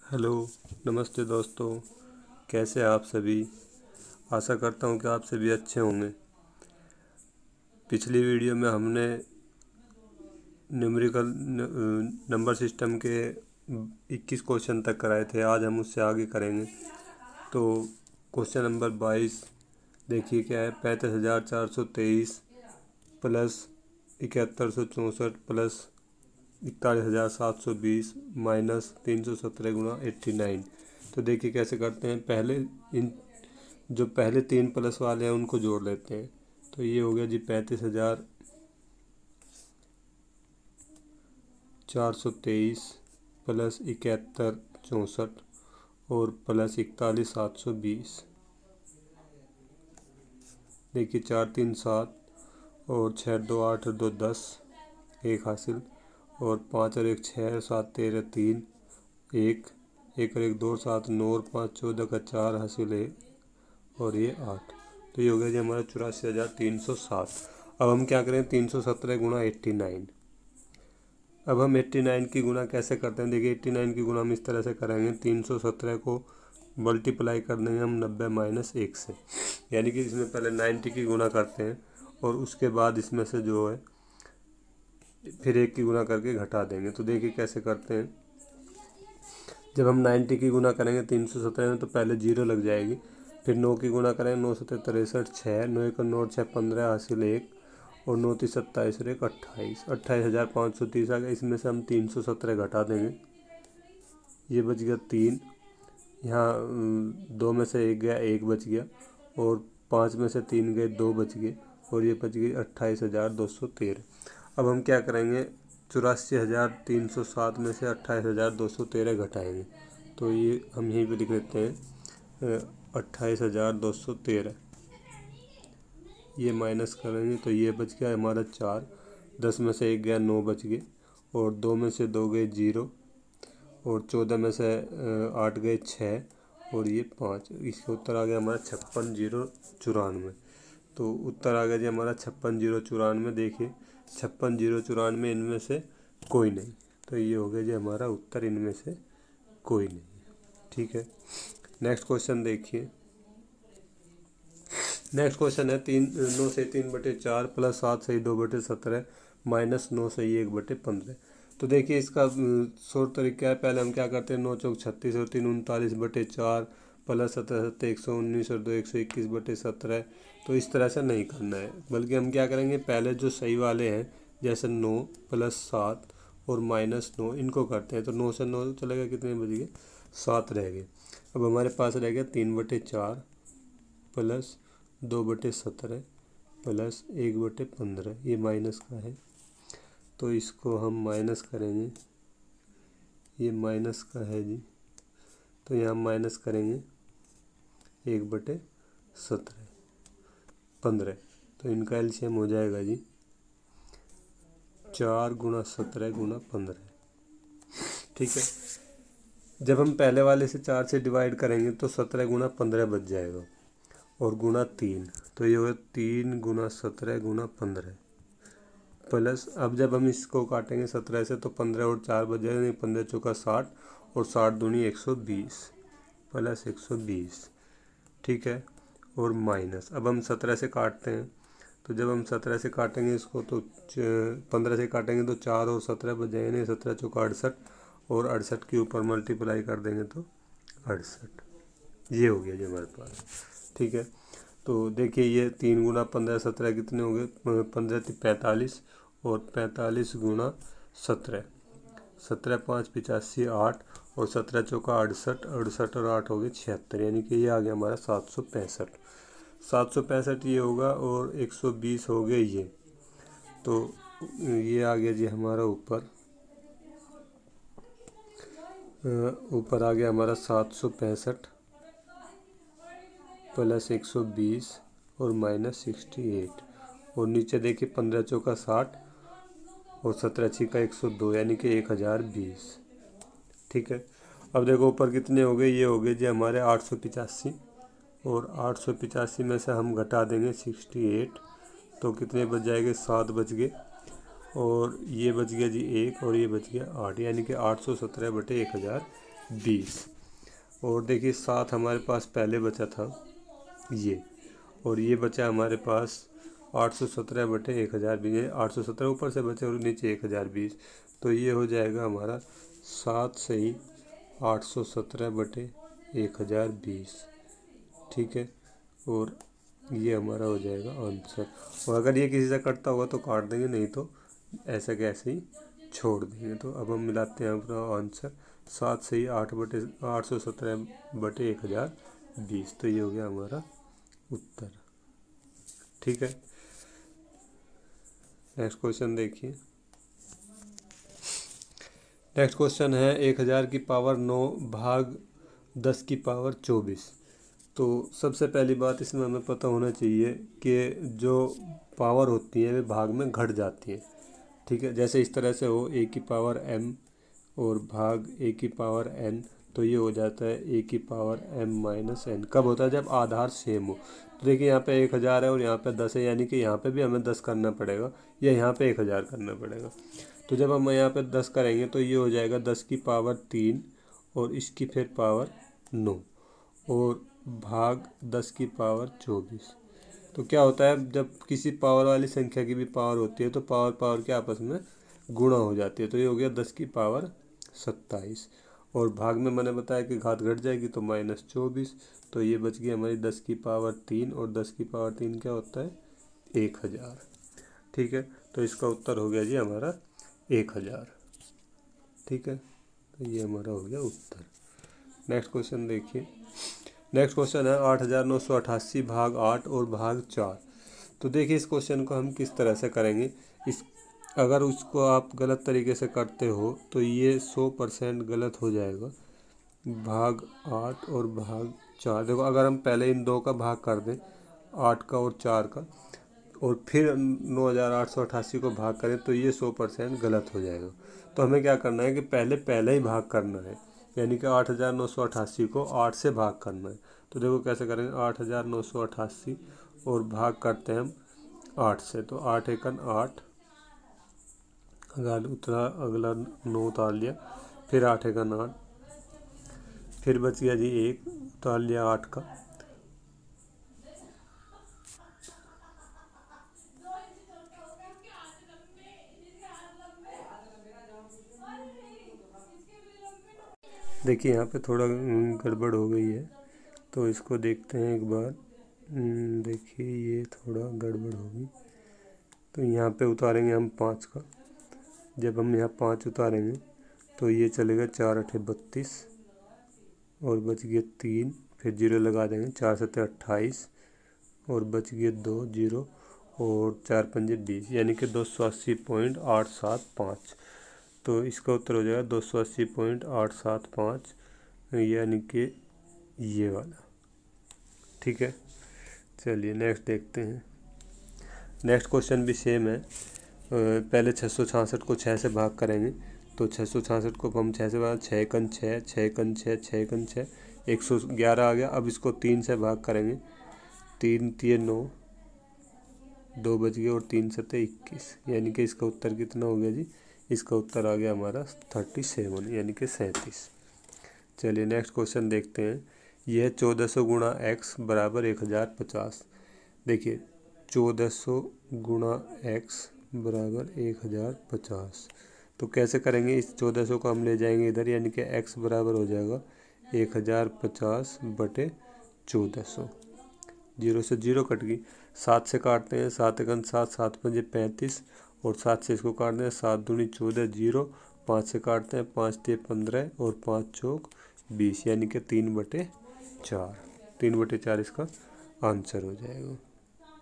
Hello, नमस्ते दोस्तों। कैसे हैं आप सभी? आशा करता हूँ कि आप सभी अच्छे होंगे। पिछली वीडियो में हमने न्यूमेरिकल नंबर सिस्टम के 21 क्वेश्चन तक कराए थे। आज हम उससे आगे करेंगे। तो क्वेश्चन नंबर 22 देखिए क्या है। 35,423 प्लस 7164 प्लस 41,720 माइनस 317 गुणा 89। तो देखिए कैसे करते हैं। पहले इन जो पहले तीन प्लस वाले हैं उनको जोड़ लेते हैं। तो ये हो गया जी 35,423 प्लस 7164 और प्लस 41,720। देखिए 4 3 7 और 6 2 8 2 10 एक हासिल और 5 और 1 6 7 13 3 एक और 1 2 7 9 और 5 14 का 4 हासिल है और ये 8। तो ये हो गया जी हमारा 84,307। अब हम क्या करें 317 गुणा 89। अब हम 89 की गुणा कैसे करते हैं। देखिए 89 की गुणा हम इस तरह से करेंगे। 317 को मल्टीप्लाई कर देंगे हम 90 माइनस 1 से, यानी कि इसमें पहले 90 की गुणा करते हैं और उसके बाद इसमें से जो है फिर 1 की गुणा करके घटा देंगे। तो देखिए कैसे करते हैं। जब हम 90 की गुणा करेंगे 317 में तो पहले 0 लग जाएगी। फिर 9 की गुणा करेंगे 9 7 63 6 9 1 9 6 15 हासिल 1 और 9 3 27 और 1 28 28,530 आ गया। इसमें से हम 317 घटा देंगे। ये बच गया 3। यहाँ 2 में से 1 गया 1 बच गया और 5 में से 3 गए 2 बच गए और ये बच गई 28,213। अब हम क्या करेंगे 84,307 में से 28,213 घटाएंगे। तो ये हम यहीं पे लिख लेते हैं 28,213। ये माइनस करेंगे तो ये बच गया हमारा 4। 10 में से 1 गया 9 बच गए और 2 में से 2 गए 0 और 14 में से 8 गए 6 और ये 5। इसका उत्तर आ गया हमारा 56,094। तो उत्तर आ गया जी हमारा 56,094। देखिए 56,094 इनमें से कोई नहीं। तो ये हो गया जी हमारा उत्तर इनमें से कोई नहीं। ठीक है, नेक्स्ट क्वेश्चन देखिए। नेक्स्ट क्वेश्चन है 9 से 3/4 प्लस 7 से 2/17 माइनस 9 से 1/15। तो देखिए इसका शॉर्ट तरीका है। पहले हम क्या करते हैं 9 चौक 36 और 3 39/4 प्लस 17 7 119 और 2 121/17। तो इस तरह से नहीं करना है, बल्कि हम क्या करेंगे पहले जो सही वाले हैं जैसे 9 प्लस 7 और माइनस 9 इनको करते हैं। तो 9 से 9 चले गए, कितने बच गए 7 रह गए। अब हमारे पास रह गया 3/4 प्लस 2/17 प्लस 1/15। ये माइनस का है तो इसको हम माइनस करेंगे। ये माइनस का है जी, तो यहाँ माइनस करेंगे 1/17 15। तो इनका एलसीएम हो जाएगा जी 4 गुणा 17 गुणा 15। ठीक है, जब हम पहले वाले से 4 से डिवाइड करेंगे तो 17 गुणा 15 बच जाएगा और गुणा 3। तो ये होगा 3 गुणा 17 गुणा 15 प्लस। अब जब हम इसको काटेंगे 17 से तो 15 और 4 बच जाएगा। 15 चौका 60 और 60 दूनी 120 प्लस 120। ठीक है, और माइनस। अब हम 17 से काटते हैं तो जब हम 17 से काटेंगे इसको तो 15 से काटेंगे तो 4 और 17 बच जाएंगे। 17 चौका 68 और 68 के ऊपर मल्टीप्लाई कर देंगे तो 68। ये हो गया जी हमारे पास। ठीक है, तो देखिए ये 3 गुणा 15 17 कितने हो गए 15 45 और 45 गुणा 17 17 5 85 8 और 17 चौका 68 68 और 8 हो गए 76। यानी कि ये आ गया हमारा 765। 765 ये होगा और 120 हो गए ये। तो ये आ गया जी हमारा ऊपर आ गया हमारा 765 प्लस 120 और माइनस 68 और नीचे देखिए 15 चौका 60 और 17 छिका 102 यानी कि 1020। ठीक है, अब देखो ऊपर कितने हो गए। ये हो गए जी हमारे 885 और 885 में से हम घटा देंगे 68 तो कितने बच जाएंगे 7 बच गए और ये बच गया जी 1 और ये बच गया 8 यानी कि 817/1020। 20। और देखिए 7 हमारे पास पहले बचा था ये, और ये बचा हमारे पास 817/1020। 817 ऊपर से बचे और नीचे 1020, तो ये हो जाएगा हमारा 7 सही 817/1020। ठीक है, और ये हमारा हो जाएगा आंसर। और अगर ये किसी से कटता होगा तो काट देंगे, नहीं तो ऐसा के ऐसे ही छोड़ देंगे। तो अब हम मिलाते हैं अपना आंसर, 7 सही 817/1020, तो ये हो गया हमारा उत्तर। ठीक है, नेक्स्ट क्वेश्चन देखिए। नेक्स्ट क्वेश्चन है 1000 की पावर 9 भाग 10 की पावर 24। तो सबसे पहली बात इसमें हमें पता होना चाहिए कि जो पावर होती है वे भाग में घट जाती हैं। ठीक है, जैसे इस तरह से हो a की पावर m और भाग a की पावर n, तो ये हो जाता है a की पावर m-n। कब होता है? जब आधार सेम हो। तो देखिए यहाँ पे 1000 है और यहाँ पे 10 है, यानी कि यहाँ पे भी हमें 10 करना पड़ेगा या यहाँ पे 1000 करना पड़ेगा। तो जब हम यहाँ पे 10 करेंगे तो ये हो जाएगा 10 की पावर 3 और इसकी फिर पावर 9 और भाग 10 की पावर 24। तो क्या होता है, जब किसी पावर वाली संख्या की भी पावर होती है तो पावर पावर के आपस में गुणा हो जाती है। तो ये हो गया 10 की पावर 27, और भाग में मैंने बताया कि घात घट जाएगी तो -24। तो ये बच गई हमारी 10 की पावर 3, और 10 की पावर 3 क्या होता है? 1000। ठीक है, तो इसका उत्तर हो गया जी हमारा 1000। ठीक है, तो ये हमारा हो गया उत्तर। नेक्स्ट क्वेश्चन देखिए। नेक्स्ट क्वेश्चन है 8988 भाग 8 और भाग 4। तो देखिए इस क्वेश्चन को हम किस तरह से करेंगे। इस अगर उसको आप गलत तरीके से करते हो तो ये 100% गलत हो जाएगा। भाग 8 और भाग 4, देखो अगर हम पहले इन दो का भाग कर दें, 8 का और 4 का, और फिर 9888 को भाग करें तो ये 100% गलत हो जाएगा। तो हमें क्या करना है कि पहले ही भाग करना है, यानी कि 8988 को 8 से भाग करना है। तो देखो कैसे करेंगे, 8988 और भाग करते हैं हम 8 से, तो 8 एकन 8, अगला 9 उतार लिया, फिर 8 एकन 8, फिर बच गया जी 1, उतार लिया 8 का, देखिए यहाँ पे थोड़ा गड़बड़ हो गई है, तो इसको देखते हैं एक बार। देखिए ये थोड़ा गड़बड़ होगी, तो यहाँ पे उतारेंगे हम 5 का। जब हम यहाँ 5 उतारेंगे तो ये चलेगा 4 8 32, और बच गया 3, फिर 0 लगा देंगे, 4 7 28, और बच गया 2 0, और 4 5 20, यानी कि 280.875। तो इसका उत्तर हो जाएगा 280.875, यानी कि ये वाला। ठीक है, चलिए नेक्स्ट देखते हैं। नेक्स्ट क्वेश्चन भी सेम है। पहले 666 को 6 से भाग करेंगे, तो 666 को हम 6 से भाग, 6 कन 6, 6 कन 6, 6 कन 6, 111 आ गया। अब इसको 3 से भाग करेंगे, 3 3 9, 2 बच गए, और 3 7 21, यानी कि इसका उत्तर कितना हो गया जी? इसका उत्तर आ गया हमारा 37, यानी कि 37। चलिए नेक्स्ट क्वेश्चन देखते हैं। यह 1400 गुणा x बराबर 1050। देखिए 1400 गुणा x बराबर 1050, तो कैसे करेंगे? इस 1400 को हम ले जाएंगे इधर, यानी कि x बराबर हो जाएगा 1050/1400। 0 से 0 कट गई, 7 से काटते हैं, 7 एकन 7, 7 पंजे 35, और 7 से इसको काटते हैं, 7 दूनी 14, 0, 5 से काटते हैं, 5 तिये 15, और 5 चौक 20, यानी कि 3/4। 3/4 इसका आंसर हो जाएगा।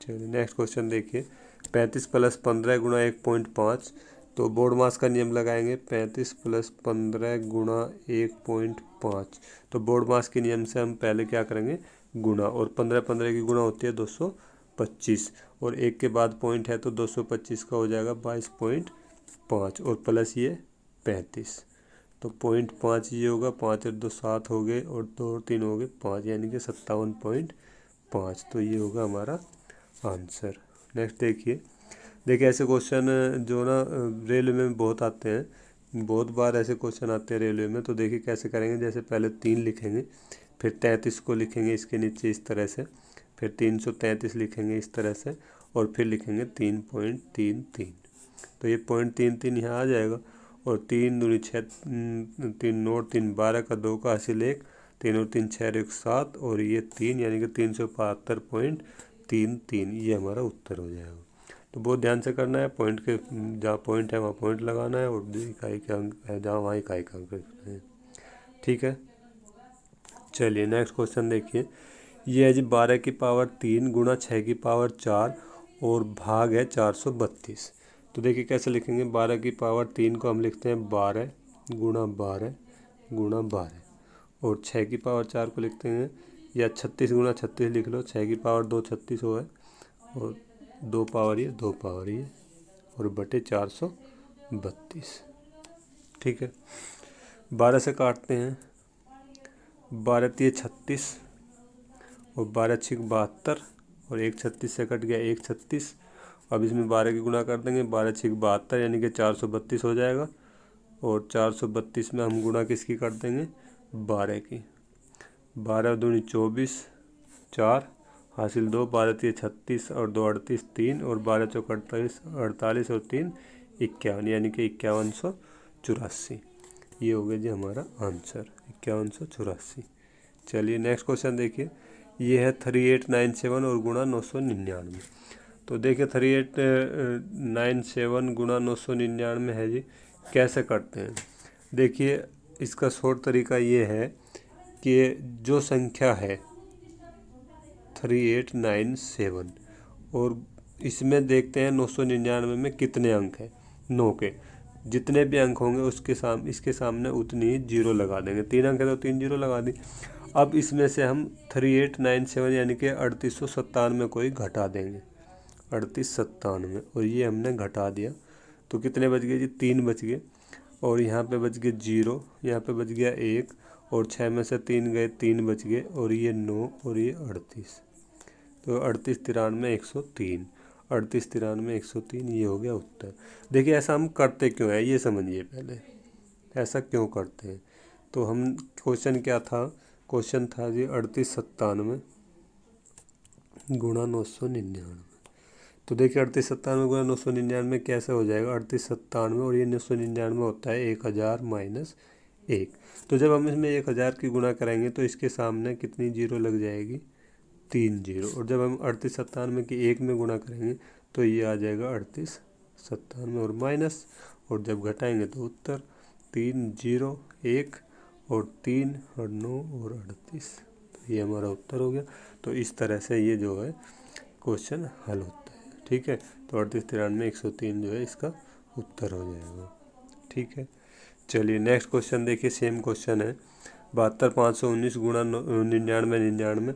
चलिए नेक्स्ट क्वेश्चन देखिए। 35 + 15 गुणा 1.5। तो बोर्ड मास का नियम लगाएंगे, 35 + 15 गुणा 1.5। तो बोर्ड मास के नियम से हम पहले क्या करेंगे? गुणा, और 15 15 की गुणा होती है 225, और 1 के बाद पॉइंट है तो 225 का हो जाएगा 22.5, और प्लस ये 35, तो 0.5 ये होगा, 5 और 2 7 हो गए, और 2 और 3 हो गए 5, यानी कि 57.5। तो ये होगा हमारा आंसर। नेक्स्ट देखिए। ऐसे क्वेश्चन जो ना रेलवे में बहुत आते हैं, बहुत बार ऐसे क्वेश्चन आते हैं रेलवे में। तो देखिए कैसे करेंगे, जैसे पहले 3 लिखेंगे, फिर 33 को लिखेंगे इसके नीचे इस तरह से, फिर 333 लिखेंगे इस तरह से, और फिर लिखेंगे 3.33। तो ये 0.33 यहाँ आ जाएगा, और 3 दूनी 6, 3 नोट 3 12 का 2 का हासिल 1, 3 और 3 6 और 1 7, और ये 3 यानी कि 372.33 ये हमारा उत्तर हो जाएगा। तो बहुत ध्यान से करना है, पॉइंट के जहाँ पॉइंट है वहाँ पॉइंट लगाना है, और इकाई के अंक है जहाँ वहाँ इकाई का अंक रखना है। ठीक है, चलिए नेक्स्ट क्वेश्चन देखिए। ये है जी 12 की पावर 3 गुणा 6 की पावर 4 और भाग है 432। तो देखिए कैसे लिखेंगे, 12 की पावर 3 को हम लिखते हैं 12 गुणा 12 गुणा 12, और 6 की पावर 4 को लिखते हैं या 36 गुणा 36 लिख लो, 6 की पावर 2 36 हो है, और 2 पावर ये 2 पावर ये, और बटे 432। ठीक है, 12 से काटते हैं, 12 तिये 36 और 12 छिक 72, और 1 36 से कट गया 1 36। अब इसमें 12 की गुणा कर देंगे, 12 छिक 72 यानी कि 432 हो जाएगा, और 432 में हम गुणा किसकी कर देंगे, 12 की। 12 दूनी 24, 4 हासिल 2, 12 तिये 36 और 2 38 3, और 12 चौक 48 48 और 3 51, यानी कि 5184। ये हो गया जी हमारा आंसर 5184। चलिए नेक्स्ट क्वेश्चन देखिए। ये है 3897 और गुणा 999। तो देखिए 3897 गुणा 999 है जी, कैसे करते हैं। देखिए इसका शॉर्ट तरीका ये है कि जो संख्या है 3897 और इसमें देखते हैं 999 में कितने अंक हैं, 9 के। जितने भी अंक होंगे इसके सामने उतनी ही जीरो लगा देंगे। 3 अंक है तो 3 जीरो लगा दी। अब इसमें से हम 3897 यानी कि 3897 को ही घटा देंगे, 3897, और ये हमने घटा दिया। तो कितने बच गए जी, 3 बच गए, और यहाँ पे बच गए 0, यहाँ पे बच गया 1, और 6 में से 3 गए, 3 बच गए, और ये 9 और ये 38। तो 38 93 103, 38 93 103 ये हो गया उत्तर। देखिए ऐसा हम करते क्यों है ये समझिए पहले, ऐसा क्यों करते हैं। तो हम क्वेश्चन क्या था, क्वेश्चन था जी 3897 गुणा 999। तो देखिए 3897 गुणा 999 कैसे हो जाएगा, 3897 और ये 999 होता है 1000 माइनस 1। तो जब हम इसमें 1000 की गुणा करेंगे तो इसके सामने कितनी जीरो लग जाएगी, 3 जीरो। और जब हम 3897 की 1 में गुणा करेंगे तो ये आ जाएगा 3897 और माइनस, और जब घटाएंगे तो उत्तर 3 0 1 और 3 और 9 और 38। तो ये हमारा उत्तर हो गया। तो इस तरह से ये जो है क्वेश्चन हल होता है। ठीक है, तो 38 93 103 जो है इसका उत्तर हो जाएगा। ठीक है, चलिए नेक्स्ट क्वेश्चन देखिए, सेम क्वेश्चन है 72 519 गुणा 99 99।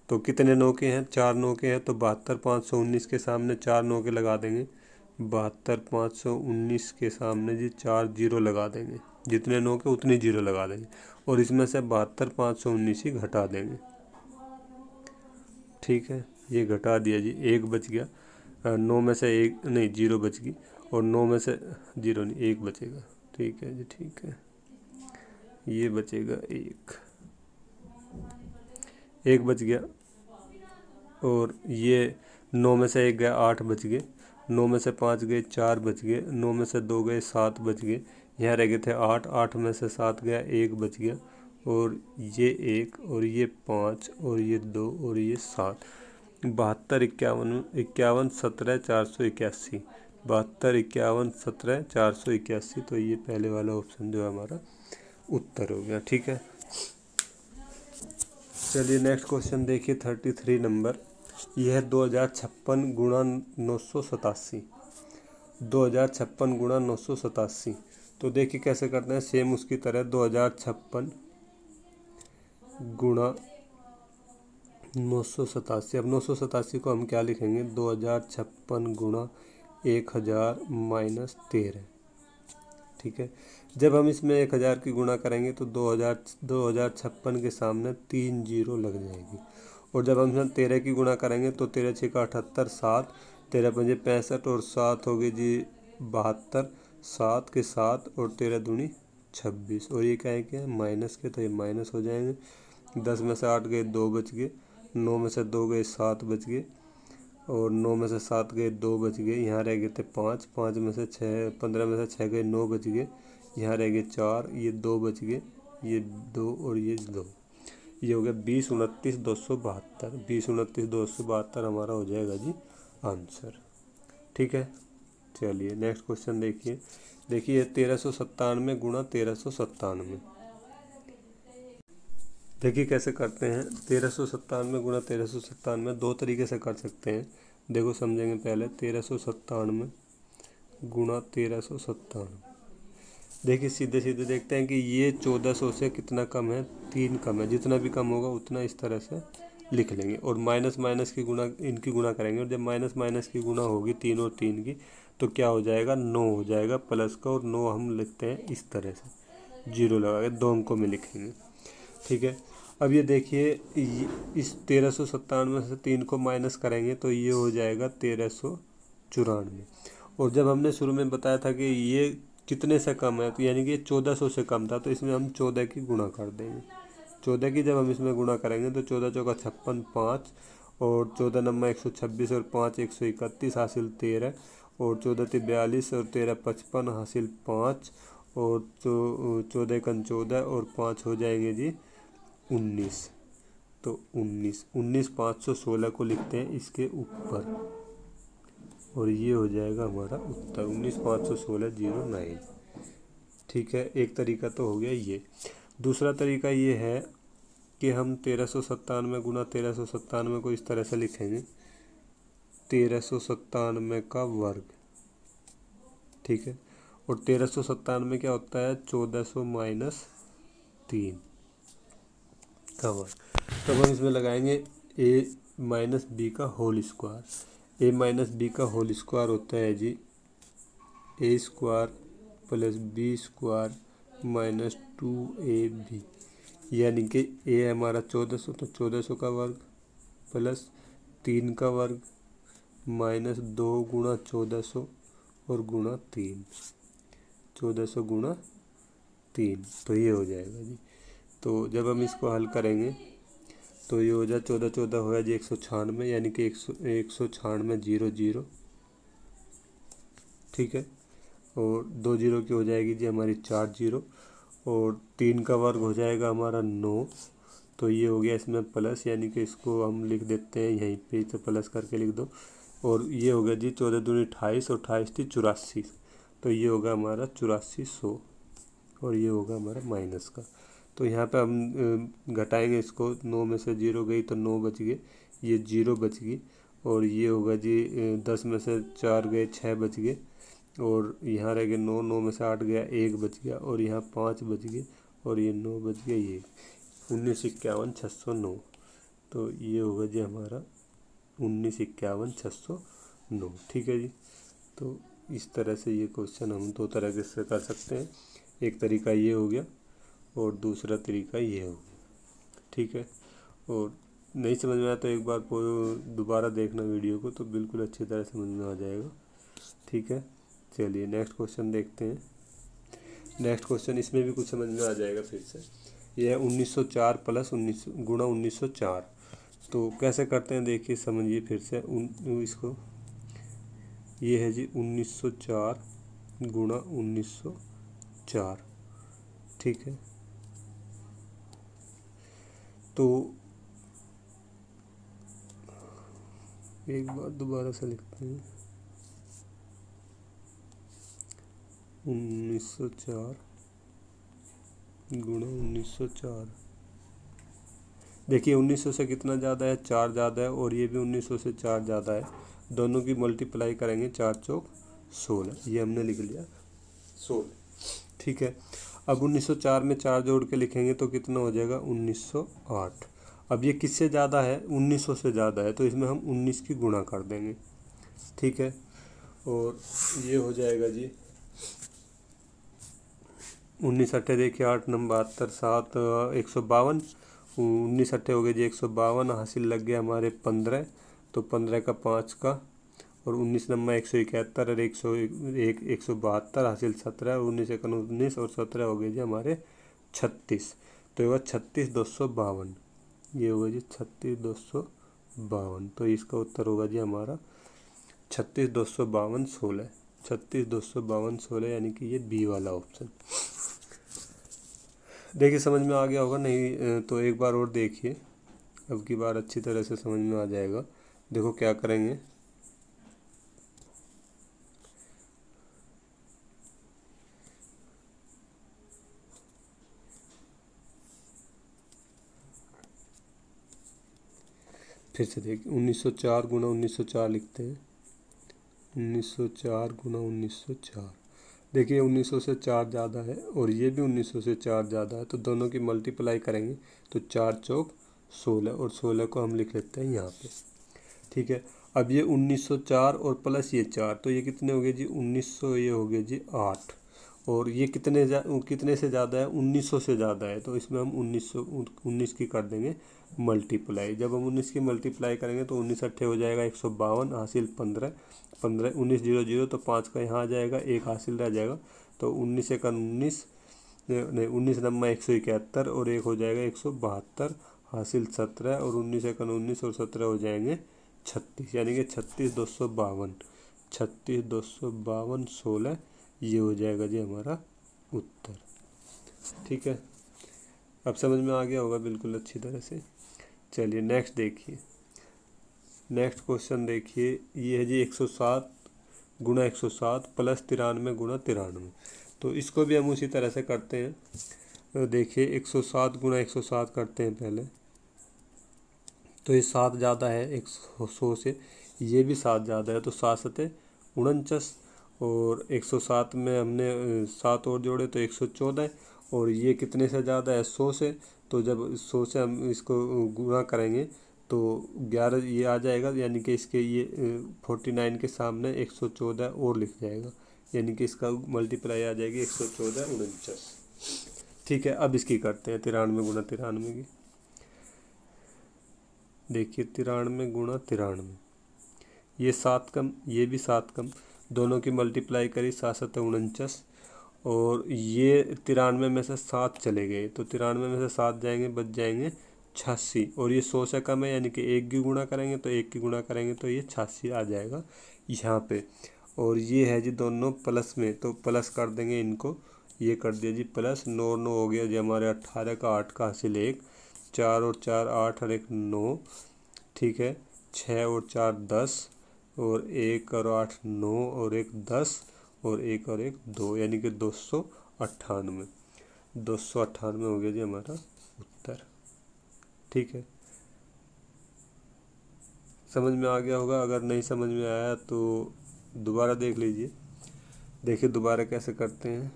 तो कितने 9 के हैं, 4 9 के हैं। तो 72 519 के सामने 4 9 के लगा देंगे, 72 519 के सामने जी 4 जीरो लगा देंगे, जितने 9 के उतनी जीरो लगा देंगे, और इसमें से 72 519 ही घटा देंगे। ठीक है, ये घटा दिया जी, 1 बच गया, 9 में से 1 नहीं 0 बच गई, और 9 में से 0 नहीं 1 बचेगा। ठीक है जी, ठीक है, ये बचेगा 1 बच गया, और ये 9 में से 1 गया 8 बच गए, 9 में से 5 गए 4 बच गए, 9 में से 2 गए 7 बच गए, यहाँ रह गए थे 8, 8 में से 7 गया 1 बच गया, और ये 1 और ये 5 और ये 2 और ये 7। 72 51 51 17 481, 72 51 17 481। तो ये पहले वाला ऑप्शन जो है हमारा उत्तर हो गया। ठीक है, चलिए नेक्स्ट क्वेश्चन देखिए 33 नंबर। यह है 2056 गुणा 987, 2056 गुणा 987। तो देखिए कैसे करते हैं, सेम उसकी तरह 2056 गुणा 987। अब 987 को हम क्या लिखेंगे, 2056 गुणा 1000 माइनस 13। ठीक है, जब हम इसमें 1000 की गुणा करेंगे तो 2056 के सामने 3 जीरो लग जाएगी, और जब हम इसमें 13 की गुणा करेंगे तो 13 6 का 78, 7 13 5 65, और 7 हो गई जी 72, 7 के 7 और 13 दूनी 26। और ये क्या है, क्या है माइनस के, तो ये माइनस हो जाएंगे। 10 में से 8 गए 2 बच गए, 9 में से 2 गए 7 बच गए, और 9 में से 7 गए 2 बच गए। यहाँ रह गए थे 5, 5 में से 6, 15 में से 6 गए 9 बच गए। यहाँ रह गए 4, ये 2 बच गए, ये 2 और ये 2। ये हो गया 20, 29, 272। 20, 29, 272 हमारा हो जाएगा जी आंसर। ठीक है, चलिए नेक्स्ट क्वेश्चन देखिए। देखिए 1397 गुणा 1397। देखिए कैसे करते हैं। 1397 गुणा 1397 दो तरीके से कर सकते हैं। देखो समझेंगे पहले। 1397 गुणा 1397। देखिए सीधे सीधे देखते हैं कि ये 1400 से कितना कम है, 3 कम है। जितना भी कम होगा उतना इस तरह से लिख लेंगे, और माइनस माइनस की गुणा, इनकी गुणा करेंगे। और जब माइनस माइनस की गुणा होगी 3 और 3 की, तो क्या हो जाएगा, 9 हो जाएगा प्लस का। और 9 हम लिखते हैं इस तरह से, 0 लगा के 2 अंकों में लिखेंगे। ठीक है, अब ये देखिए इस 1397 से 3 को माइनस करेंगे तो ये हो जाएगा 1394। और जब हमने शुरू में बताया था कि ये कितने से कम है, तो यानी कि 1400 से कम था, तो इसमें हम 14 की गुणा कर देंगे। 14 की जब हम इसमें गुणा करेंगे तो 14 चौका 56, 5 और 14 नम्मा 126 और 5 131 हासिल 13, और 14 × 42 और 13 55 हासिल 5, और 14 × 14 और 5 हो जाएंगे जी 19। तो 19 516 को लिखते हैं इसके ऊपर, और ये हो जाएगा हमारा उत्तर 19 516 09। ठीक है, एक तरीका तो हो गया ये। दूसरा तरीका ये है कि हम 1397 गुणा 1397 को इस तरह से लिखेंगे, 1397 का वर्ग। ठीक है, और 1397 क्या होता है, 1400 माइनस 3 का वर्ग। तब हम इसमें लगाएंगे a माइनस बी का whole square. a minus B का होल स्क्वायर होता है जी a square plus B square minus 2ab, यानी कि a हमारा 1400, तो 1400 का वर्ग प्लस 3 का वर्ग माइनस 2 गुणा 1400 और गुणा 3, 1400 गुणा 3, तो ये हो जाएगा जी। तो जब हम इसको हल करेंगे तो ये हो जाए 14 14 हो गया जी 196, यानी कि 196 0 0। ठीक है, और 2 0 की हो जाएगी जी हमारी 4 0, और 3 का वर्ग हो जाएगा हमारा 9। तो ये हो गया इसमें प्लस, यानी कि इसको हम लिख देते हैं यहीं पे, तो प्लस करके लिख दो। और ये हो गया जी 14 दूनी 28 और 28 थी 84, तो ये होगा हमारा 8400, और ये होगा हमारा माइनस का। तो यहाँ पे हम घटाएंगे इसको, 9 में से 0 गई तो 9 बच गए, ये 0 बच गई, और ये होगा जी 10 में से 4 गए 6 बच गए, और यहाँ रह गए 9, 9 में से 8 गया 1 बच गया, और यहाँ 5 बच गए, और ये 9 बच गया, ये 1951 609। तो ये होगा जी हमारा 1951 609। ठीक है जी, तो इस तरह से ये क्वेश्चन हम दो तरह से कर सकते हैं। एक तरीका ये हो गया और दूसरा तरीका ये हो गया। ठीक है, और नहीं समझ में आया तो एक बार दोबारा देखना वीडियो को, तो बिल्कुल अच्छी तरह समझ में आ जाएगा। ठीक है, चलिए नेक्स्ट क्वेश्चन देखते हैं। नेक्स्ट क्वेश्चन इसमें भी कुछ समझ में आ जाएगा फिर से। यह है 1904 प्लस 19 गुणा 1904। तो कैसे करते हैं देखिए, समझिए फिर से इसको। ये है जी 1904 गुणा 1904। ठीक है, तो एक बार दोबारा से लिखते हैं, 1904 गुणा 1904। देखिए 1900 से कितना ज़्यादा है, 4 ज़्यादा है, और ये भी 1900 से 4 ज़्यादा है। दोनों की मल्टीप्लाई करेंगे, 4 चौक 16, ये हमने लिख लिया 16। ठीक है, अब 1904 में 4 जोड़ के लिखेंगे तो कितना हो जाएगा, 1908। अब ये किससे ज़्यादा है, 1900 से ज़्यादा है, तो इसमें हम 19 की गुणा कर देंगे। ठीक है, और ये हो जाएगा जी 19 अट्ठे देखिए 8 नंबर 72 7 152, 19 अट्ठे हो गए जी 152, हासिल लग गया हमारे 15, तो 15 का 5 का और 19 नंबर 171 और 101 172 हासिल 17 और 19 एकन 19 और 17 हो गए जी हमारे 36। तो ये हुआ 36,252, ये होगा जी 36,252। तो इसका उत्तर होगा जी हमारा 36,252 16, 36,252 16 यानी कि ये बी वाला ऑप्शन। देखिए समझ में आ गया होगा, नहीं तो एक बार और देखिए, अब की बार अच्छी तरह से समझ में आ जाएगा। देखो क्या करेंगे, फिर से देखिए 1904 गुना 1904 लिखते हैं, 1904 गुना 1904। देखिए 1900 से 4 ज़्यादा है और ये भी 1900 से 4 ज़्यादा है, तो दोनों की मल्टीप्लाई करेंगे तो 4 चौक 16 और 16 को हम लिख लेते हैं यहाँ पे। ठीक है, अब ये 1904 और प्लस ये 4, तो ये कितने हो गए जी 1900, ये हो गए जी 8, और ये कितने से ज़्यादा है 1900 से ज़्यादा है, तो इसमें हम 19 की कर देंगे मल्टीप्लाई। जब हम 19 की मल्टीप्लाई करेंगे तो 19 अट्ठे हो जाएगा 152 हासिल 15, 15 19 0 0 तो 5 का यहाँ आ जाएगा, एक हासिल रह जाएगा, तो 19 एकन 19 नहीं 19 नंबर 171 और एक हो जाएगा 172 हासिल 17 और 19 एकन 19 और 17 हो जाएंगे 36, यानी कि 36,252, 36,252 16, ये हो जाएगा जी हमारा उत्तर। ठीक है, अब समझ में आ गया होगा बिल्कुल अच्छी तरह से। चलिए नेक्स्ट देखिए, नेक्स्ट क्वेश्चन देखिए, ये है जी 107 गुना 107 प्लस 93 गुना 93। तो इसको भी हम उसी तरह से करते हैं। तो देखिए 107 गुना 107 करते हैं पहले, तो ये 7 ज़्यादा है 100 से, ये भी 7 ज़्यादा है, तो 7 सते 49, और 107 में हमने 7 और जोड़े तो 114, और ये कितने से ज़्यादा है 100 से, तो जब 100 से हम इसको गुणा करेंगे तो 11 ये आ जाएगा, यानी कि इसके ये 49 के सामने 114 और लिख जाएगा, यानी कि इसका मल्टीप्लाई आ जाएगी 114 49। ठीक है, अब इसकी करते हैं 93 गुना 93 की। देखिए 93 गुना 93, ये 7 कम ये भी 7 कम, दोनों की मल्टीप्लाई करी 7 सत्ते 49, और ये 93 में से 7 चले गए, तो 93 में से 7 जाएंगे बच जाएंगे 86, और ये 100 से कम है, यानी कि 1 की गुणा करेंगे तो 1 की गुणा करेंगे तो ये 86 आ जाएगा यहाँ पे। और ये है जी दोनों प्लस में, तो प्लस कर देंगे इनको, ये कर दिया जी प्लस, 9 9 हो गया जी हमारे 18 का 8 का हासिल 1, 4 और 4 8 और 1 9, ठीक है, 6 और 4 10, और 1 और 8 9 और 1 10, और 1 और 1 2, यानी कि 298, 298 हो गया जी हमारा उत्तर। ठीक है, समझ में आ गया होगा, अगर नहीं समझ में आया तो दोबारा देख लीजिए। देखिए दोबारा कैसे करते हैं।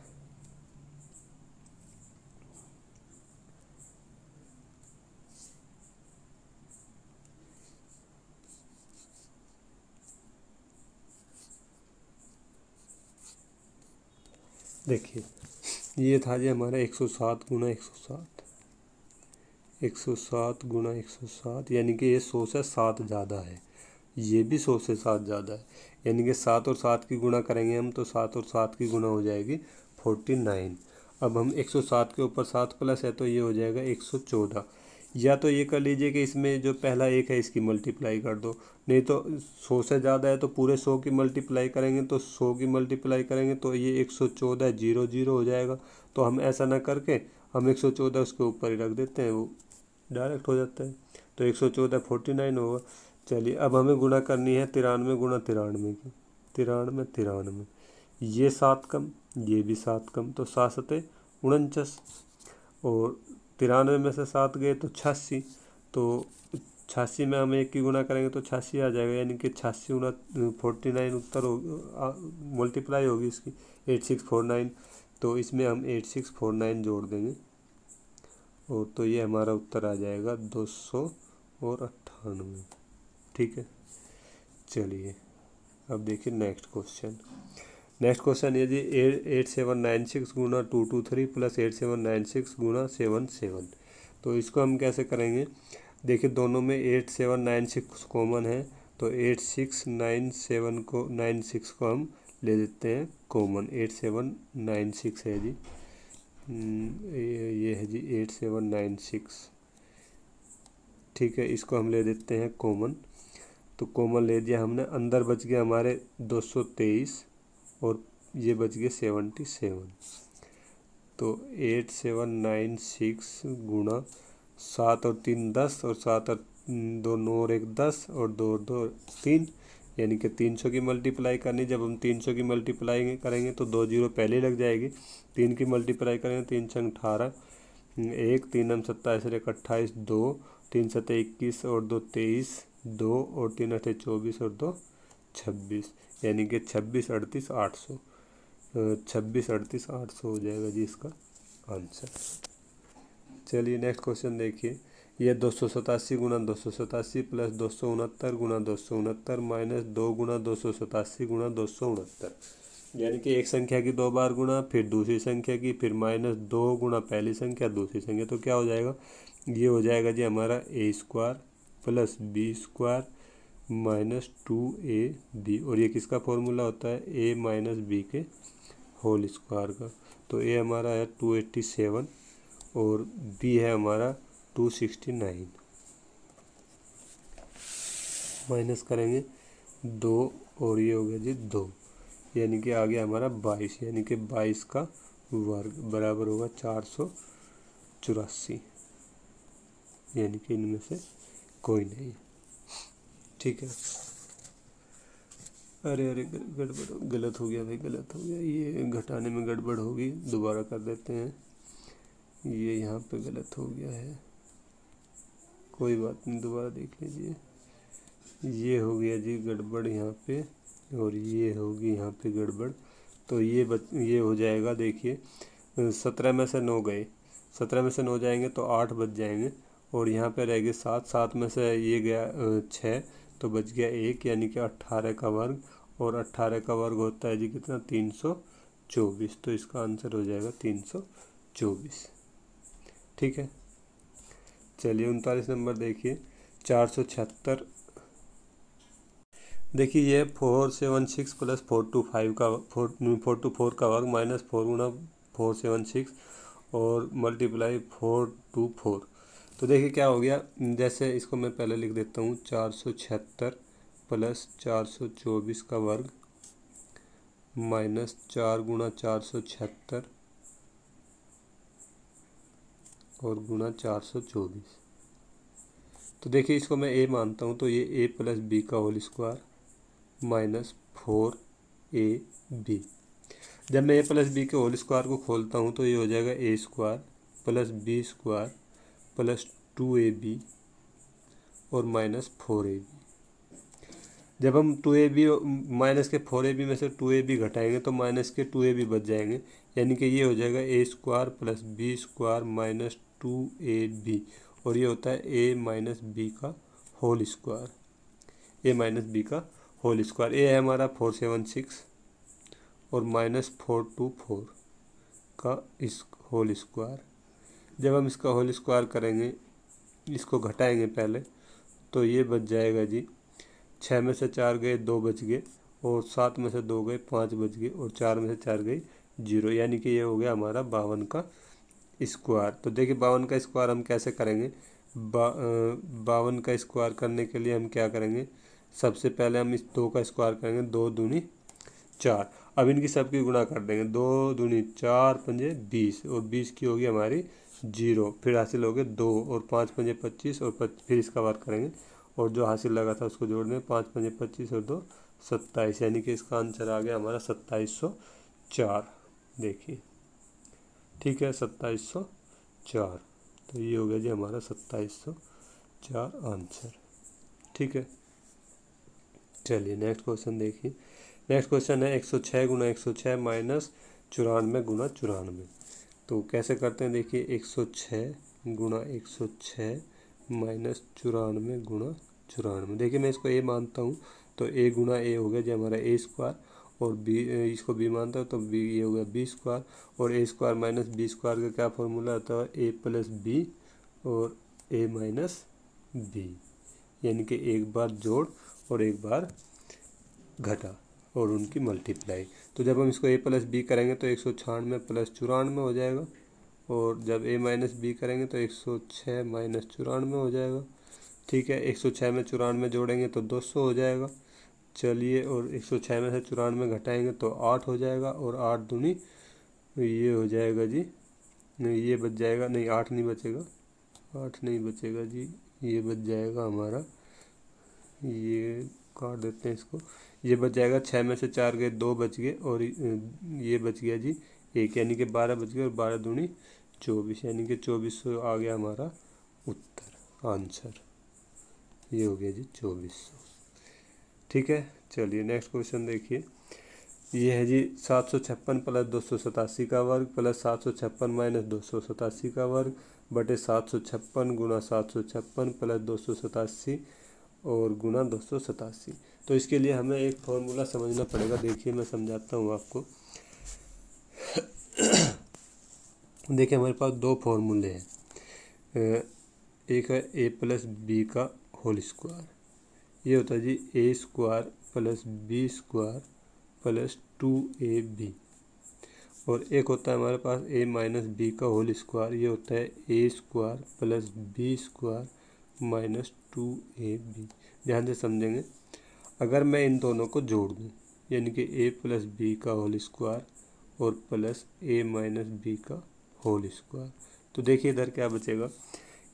देखिए ये था जी हमारा 107 गुना 107, 107 गुना 107, यानी कि ये 100 से 7 ज़्यादा है, ये भी 100 से 7 ज़्यादा है, यानी कि 7 और 7 की गुणा करेंगे हम तो 7 और 7 की गुणा हो जाएगी 49। अब हम 107 के ऊपर 7 प्लस है तो ये हो जाएगा 114, या तो ये कर लीजिए कि इसमें जो पहला एक है इसकी मल्टीप्लाई कर दो, नहीं तो 100 से ज़्यादा है तो पूरे 100 की मल्टीप्लाई करेंगे, तो 100 की मल्टीप्लाई करेंगे तो ये 114 0 0 हो जाएगा, तो हम ऐसा ना करके हम 114 उसके ऊपर ही रख देते हैं, वो डायरेक्ट हो जाता है, तो 114 49 होगा। चलिए अब हमें गुणा करनी है 93 गुना 93 की, 93 93, ये 7 कम ये भी 7 कम, तो 7 सते 49, और 93 में से 7 गए तो 86, तो 86 में हम 1 की गुणा करेंगे तो 86 आ जाएगा, यानी कि 86 गुना 49 उत्तर हो मल्टीप्लाई होगी इसकी 8649, तो इसमें हम 8649 जोड़ देंगे, और तो ये हमारा उत्तर आ जाएगा 298। ठीक है, चलिए अब देखिए नेक्स्ट क्वेश्चन। नेक्स्ट क्वेश्चन ये जी 8796 गुना 223 प्लस 8796 गुना 77। तो इसको हम कैसे करेंगे, देखिए दोनों में 8796 कॉमन है, तो 8697 को 96 को हम ले लेते हैं कॉमन। 8796 है जी, ये है जी 8796। ठीक है, इसको हम ले देते हैं कॉमन। तो कॉमन ले दिया हमने, अंदर बच गया हमारे 223 और ये बच गए 77। तो 8796 गुणा 7 और 3 10 और 7 और 2 9 और 1 10 और 2 और 2 3, यानी कि 300 की मल्टीप्लाई करनी। जब हम 300 की मल्टीप्लाई करेंगे तो 2 जीरो पहले लग जाएगी। 3 की मल्टीप्लाई करेंगे 3 छंग 18, 1 3 हम 27 और 1 28, 2 3 7 21 और 2 23, 2 और 3 8 24 और 2 26, यानी कि 26 38 800। 26 38 800 हो जाएगा जी इसका आंसर। चलिए नेक्स्ट क्वेश्चन देखिए। ये 287 गुना 287 प्लस 269 गुना 269 माइनस 2 गुना 287 गुना 269, यानी कि एक संख्या की 2 बार गुना, फिर दूसरी संख्या की, फिर माइनस 2 गुना पहली संख्या दूसरी संख्या। तो क्या हो जाएगा, ये हो जाएगा जी हमारा A square plus B square minus 2ab, और ये किसका फॉर्मूला होता है, ए माइनस बी के होल स्क्वायर का। तो ए हमारा है 287 और बी है हमारा 269। माइनस करेंगे 2 और ये हो गया जी 2, यानी कि आ गया हमारा 22, यानी कि 22 का वर्ग बराबर होगा 484, यानी कि इनमें से कोई नहीं। ठीक है, अरे अरे गड़बड़ गलत हो गया भाई, गलत हो गया, ये घटाने में गड़बड़ होगी, दोबारा कर देते हैं। ये यहाँ पे गलत हो गया है, कोई बात नहीं, दोबारा देख लीजिए। ये हो गया जी गड़बड़ यहाँ पे, और ये होगी यहाँ पे गड़बड़। तो ये हो जाएगा, देखिए 17 में से 9 गए, 17 में से 9 जाएंगे तो 8 बच जाएंगे, और यहाँ पे रह गए 7, 7 में से ये गया 6, तो बच गया 1, यानी कि 18 का वर्ग, और 18 का वर्ग होता है जी कितना, 324। तो इसका आंसर हो जाएगा 324। ठीक है, चलिए 39 नंबर देखिए। 476, देखिए ये 476 प्लस 425 का 424 का वर्ग माइनस 4 गुना 476 और मल्टीप्लाई 424। तो देखिए क्या हो गया, जैसे इसको मैं पहले लिख देता हूँ, 476 प्लस 424 का वर्ग माइनस 4 गुना 476 और गुना 424। तो देखिए इसको मैं ए मानता हूँ, तो ये ए प्लस बी का होल स्क्वायर माइनस 4ab। जब मैं ए प्लस बी के होल स्क्वायर को खोलता हूँ तो ये हो जाएगा A square plus B square plus 2ab और माइनस 4ab। जब हम 2ab माइनस के 4ab में से 2ab घटाएंगे तो माइनस के 2ab बच जाएंगे, यानी कि ये हो जाएगा A square plus B square minus 2ab, और ये होता है ए माइनस बी का whole square, A minus B का होल स्क्वायर। ए है हमारा 476 और माइनस 424 का इस होल स्क्वायर। जब हम इसका होल स्क्वायर करेंगे, इसको घटाएंगे पहले, तो ये बच जाएगा जी 6 में से 4 गए 2 बच गए, और 7 में से 2 गए 5 बच गए, और 4 में से 4 गए 0, यानी कि ये हो गया हमारा 52 का स्क्वायर। तो देखिए 52 का स्क्वायर हम कैसे करेंगे, 52 का स्क्वायर करने के लिए हम क्या करेंगे, सबसे पहले हम इस 2 का स्क्वायर करेंगे, 2 दूनी 4। अब इनकी सबकी गुणा कर देंगे, 2 दूनी 4 पंजे 20, और 20 की होगी हमारी 0, फिर हासिल हो गए 2, और 5 पंजे 25, और फिर इसका वर्ग करेंगे, और जो हासिल लगा था उसको जोड़ दें, 5 पंजे 25 और 2 27, यानी कि इसका आंसर आ गया हमारा 2704। देखिए ठीक है, 2704। तो ये हो गया जी हमारा 2704 आंसर। ठीक है, चलिए नेक्स्ट क्वेश्चन देखिए। नेक्स्ट क्वेश्चन है 106 गुना 106 माइनस 94 गुना 94। तो कैसे करते हैं, देखिए 106 गुना 106 माइनस 94 गुना 94। देखिए मैं इसको ए मानता हूँ, तो ए गुना ए हो गया जो हमारा ए स्क्वायर, और बी इसको बी मानता हूँ तो बी ये हो गया बी स्क्वायर, और ए स्क्वायर माइनस बी स्क्वायर का क्या फॉर्मूला होता है, ए प्लस बी और ए माइनस बी, यानी कि एक बार जोड़ और एक बार घटा और उनकी मल्टीप्लाई। तो जब हम इसको a प्लस बी करेंगे तो 196 प्लस 94 हो जाएगा, और जब a माइनस बी करेंगे तो 106 माइनस 94 हो जाएगा। ठीक है, 106 में 94 जोड़ेंगे तो 200 हो जाएगा। चलिए, और 106 में से 94 घटाएंगे तो 8 हो जाएगा, और 8 दूनी ये हो जाएगा जी, नहीं ये बच जाएगा, नहीं 8 नहीं बचेगा, 8 नहीं बचेगा जी, ये बच जाएगा हमारा, ये काट देते हैं इसको, ये बच जाएगा 6 में से 4 गए 2 बच गए, और ये बच गया जी 1, यानी कि 12 बच गए, और 12 दूनी 24, यानी कि 2400 आ गया हमारा उत्तर आंसर। ये हो गया जी 2400। ठीक है, चलिए नेक्स्ट क्वेश्चन देखिए। ये है जी 756 प्लस 287 का वर्ग प्लस 756 माइनस 287 का वर्ग बटे 756 गुना 756 प्लस 287 और गुना 287। तो इसके लिए हमें एक फॉर्मूला समझना पड़ेगा। देखिए मैं समझाता हूँ आपको। देखिए हमारे पास दो फॉर्मूले हैं, एक है a प्लस बी का होल स्क्वायर, ये होता है जी A square plus B square plus 2ab, और एक होता है हमारे पास a माइनस बी का होल स्क्वायर, ये होता है A square plus B square minus 2ab। ध्यान से समझेंगे, अगर मैं इन दोनों को जोड़ दूँ यानी कि a प्लस बी का होल स्क्वायर और प्लस a माइनस बी का होल स्क्वायर, तो देखिए इधर क्या बचेगा,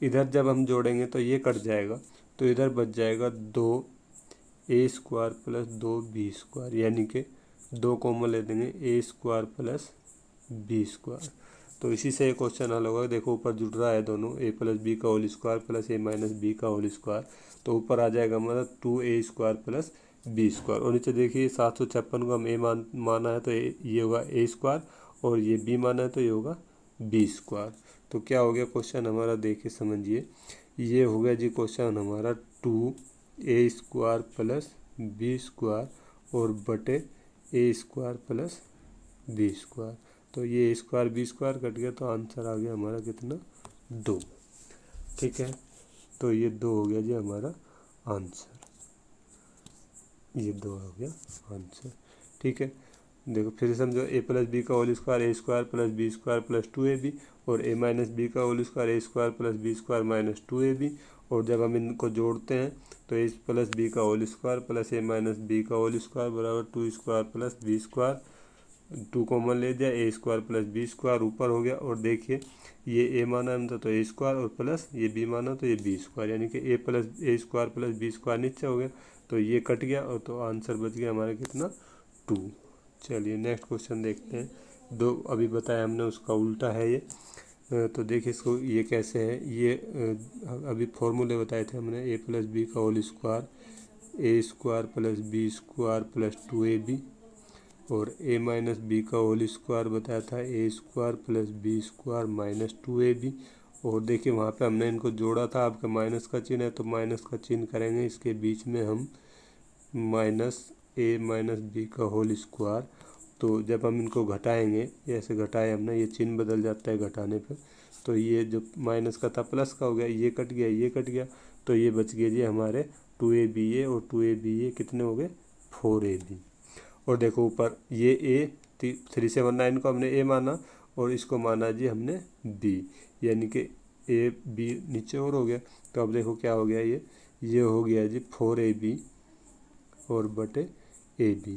इधर जब हम जोड़ेंगे तो ये कट जाएगा, तो इधर बच जाएगा 2a square plus 2b square, यानी कि 2 कॉमन ले देंगे a square plus b square. तो इसी से ये क्वेश्चन हल होगा। देखो ऊपर जुड़ रहा है दोनों, a प्लस बी का whole square plus a minus B का होल स्क्वायर, तो ऊपर आ जाएगा हमारा 2a square plus B square, और नीचे देखिए 756 को हम a माना है तो ये होगा a स्क्वायर, और ये b माना है तो ये होगा b स्क्वायर। तो क्या हो गया क्वेश्चन हमारा, देखिए समझिए, ये हो गया जी क्वेश्चन हमारा 2a square plus B square और बटे a square plus B square. तो ये a square B square cut गया, तो आंसर आ गया हमारा कितना, 2। ठीक है, तो ये 2 हो गया जी हमारा आंसर, ये 2 हो गया आंसर। ठीक है, देखो फिर समझो, a प्लस बी का whole square A square plus B square plus 2ab, और a माइनस बी का whole square A square plus B square minus 2ab, और जब हम इनको जोड़ते हैं तो a प्लस बी का whole square plus a minus B का होल स्क्वायर बराबर 2 square plus B square, 2 common ले दिया, a square plus B square ऊपर हो गया, और देखिए ये a माना हमने तो a स्क्वायर, और प्लस ये b माना तो ये b स्क्वायर, यानी कि a plus a square plus B square नीचे हो गया, तो ये कट गया, और तो आंसर बच गया हमारा कितना, 2। चलिए नेक्स्ट क्वेश्चन देखते हैं। दो अभी बताया हमने उसका उल्टा है ये, तो देखिए इसको ये कैसे है। ये अभी फॉर्मूले बताए थे हमने, a प्लस बी का whole square A square plus B square plus 2ab, और a माइनस बी का होल स्क्वायर बताया था A square plus B square minus 2ab, और देखिए वहाँ पे हमने इनको जोड़ा था, आपका माइनस का चिन्ह है तो माइनस का चिन्ह करेंगे, इसके बीच में हम माइनस a माइनस बी का होल स्क्वायर, तो जब हम इनको घटाएंगे, ऐसे घटाए हमने, ये चिन्ह बदल जाता है घटाने पर, तो ये जो माइनस का था प्लस का हो गया, ये कट गया, ये कट गया, तो ये बच गया जी हमारे 2ab और 2ab कितने हो गए, 4ab। और देखो ऊपर ये a 3719 को हमने a माना, और इसको माना जी हमने b, यानी कि a b नीचे और हो गया, तो अब देखो क्या हो गया, ये हो गया जी 4ab और बटे ab,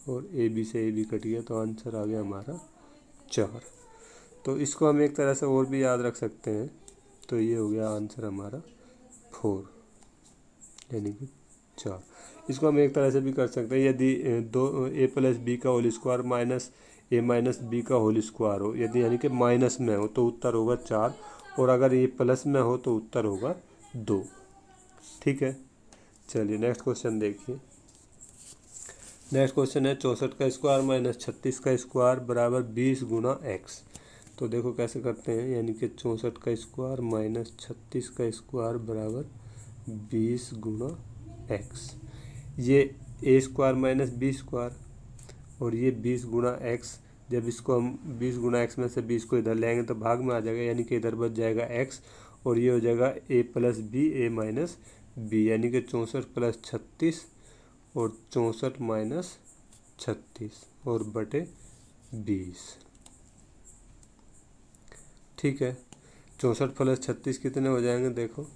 और ab से ab कट गया, तो आंसर आ गया हमारा 4। तो इसको हम एक तरह से और भी याद रख सकते हैं, तो ये हो गया आंसर हमारा 4 यानी कि 4। इसको हम एक तरह से भी कर सकते हैं, यदि a प्लस बी का whole square minus a minus B का होल स्क्वायर हो, यदि यानी कि माइनस में हो तो उत्तर होगा 4, और अगर ये प्लस में हो तो उत्तर होगा 2। ठीक है, चलिए नेक्स्ट क्वेश्चन देखिए। नेक्स्ट क्वेश्चन है 64 का स्क्वायर माइनस 36 का स्क्वायर बराबर 20 गुना x। तो देखो कैसे करते हैं, यानी कि 64 का स्क्वायर माइनस 36 का स्क्वायर बराबर 20 गुना x। ये a square minus B square, और ये 20 गुना x, जब इसको हम 20 गुना x में से 20 को इधर लेंगे तो भाग में आ जाएगा, यानी कि इधर बच जाएगा x, और ये हो जाएगा a plus B A minus B, यानी कि 64 प्लस 36 और 64 माइनस 36 और बटे 20। ठीक है, 64 प्लस 36 कितने हो जाएंगे देखो,